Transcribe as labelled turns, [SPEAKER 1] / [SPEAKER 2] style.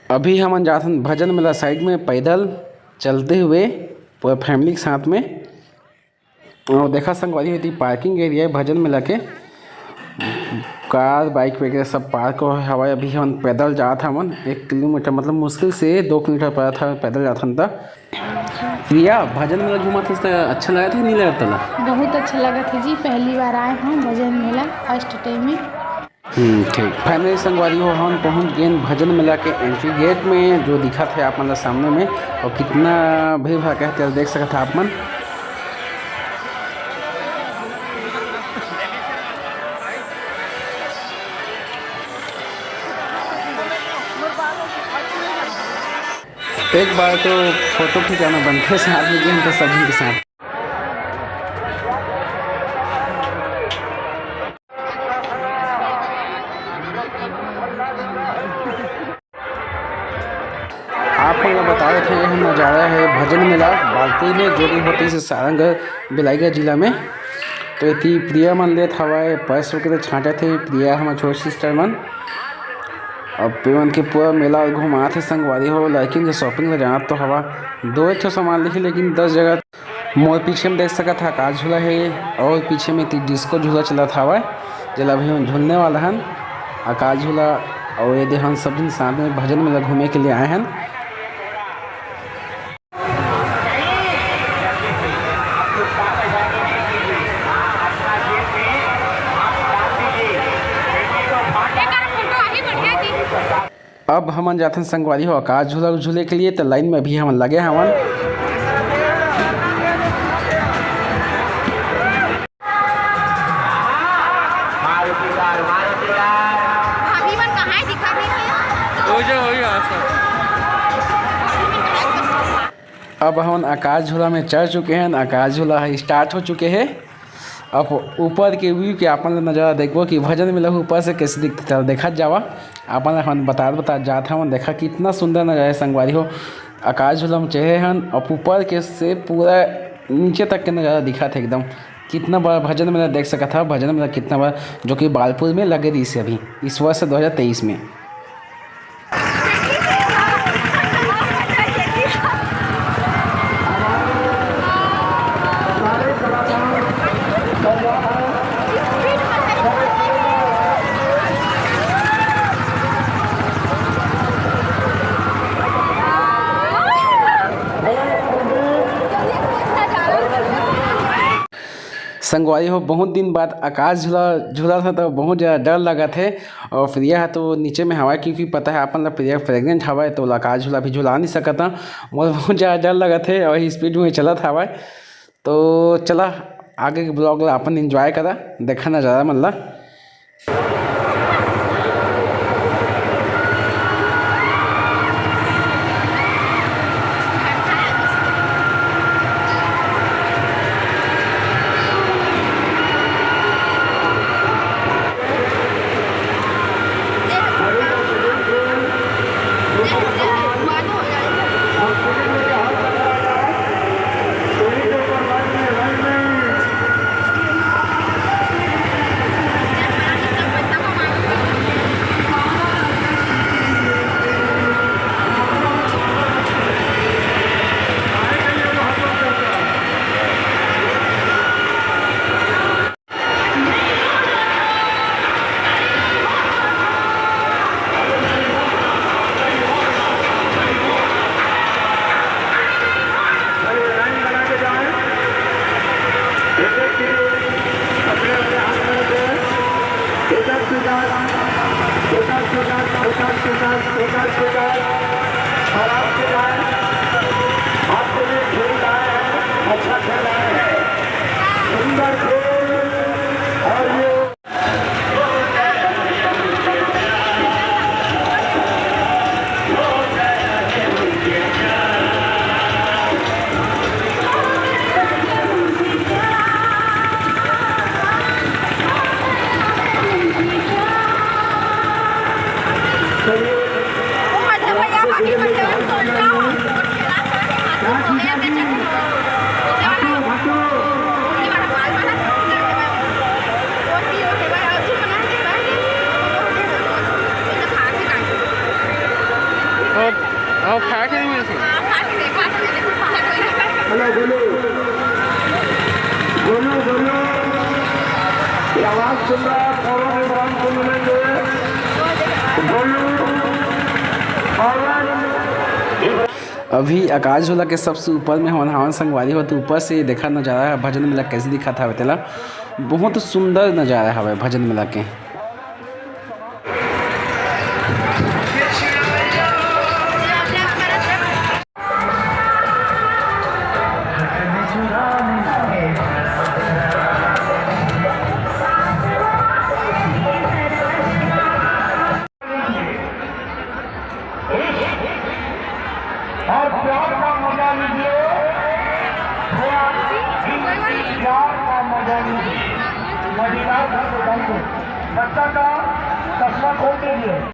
[SPEAKER 1] अभी हम जाते हैं भजन मेला साइड में पैदल चलते हुए पूरा फैमिली के साथ में। और देखा संगवारी होती पार्किंग एरिया है भजन मेला के, कार बाइक वगैरह सब पार्क हवा। अभी हम पैदल जात हमन 1 किलोमीटर, मतलब मुश्किल से 2 किलोमीटर पड़ा था पैदल जाथन था। प्रिया, भजन मेला घूमा था तो अच्छा लगा था नहीं लगा था?
[SPEAKER 2] बहुत अच्छा लगा था जी, पहली बार आए हैं भजन मेला फर्स्ट टाइम में।
[SPEAKER 1] ठीक। फैमिली संगवारी हो हम पहुंच गए भजन मेला के एंट्री गेट में, जो दिखा था आप मतलब सामने में। और कितना भीड़ भाड़ कहते देख सकते था आप मन। एक बार तो फोटो खिंचाना बनते साथ में गए तो सभी के साथ। आपको मैं बता रहे थे यह नज़ारा है भजन मेला बालपुर में, जो कि होती है सारंगढ़ बिलाईगढ़ जिला में। तो इतनी प्रिया मन लेत हवाए पर्स वगैरह छाँटे थे प्रिया हमारे छोटी सिस्टर मन। अब पेवन के पूरा मेला घुमा थे संगवारी हो, लेकिन शॉपिंग में जाना तो हवा 2 सामान लिखी, लेकिन 10 जगह। मोर पीछे में देख सका था आकाश झूला है, और पीछे में डिस्को झूला चला था हवा, जला अभी हम झूलने वाला हन आकाश झूला। और यदि हम सब दिन साथ में भजन मेला घूमे के लिए आए हैं। अब हम जाते हैं संगवारी हो आकाश झूला झूले के लिए, तो लाइन में भी हम लगे हवन। अब हम आकाश झूला में चढ़ चुके हैं, आकाश झूला स्टार्ट हो चुके हैं। अब ऊपर के व्यू के अपन नज़ारा देखो कि भजन मेला ऊपर से कैसे दिखता देखा जावा। अपन हम बता जाता हूँ, देखा कितना सुंदर नज़ारा संगवारी हो। आकाश झूला में चढ़े हैं, और ऊपर के से पूरा नीचे तक के नज़ारा दिखा था एकदम। कितना बड़ा भजन मेला देख सका था, भजन मेला कितना बड़ा, जो कि बालपुर में लगे रही से अभी इस वर्ष 2023 में। संगवारी हो बहुत दिन बाद आकाश झूला था तो बहुत ज़्यादा डर लगा थे। और प्रिया है तो नीचे में हवा, क्योंकि पता है अपन प्रिया प्रेग्नेंट हवा, तो आकाश झूला भी झूला नहीं सका था। मुझे बहुत ज़्यादा डर लगा थे और स्पीड में चला था हवा। तो चला आगे के ब्लॉग अपन एंजॉय करा, देखा नज़ारा मतलब। और खा के नहीं मिलती।
[SPEAKER 3] हेलो बोलो बोलो बोलो, आवाज सुन रहा है, प्रोग्राम को मिलेंगे बोलो।
[SPEAKER 1] अभी आकाश झूला के सबसे ऊपर में हवन संगवारी हो, तो ऊपर से देखा नज़ारा है भजन मेला कैसे दिखा था बेतला। बहुत सुंदर नज़ारा है भजन मेला के।
[SPEAKER 3] और प्यार का मजा लीजिए, प्यार का मजा लीजिए। मदीना का बच्चा का चश्मा खोल दीजिए।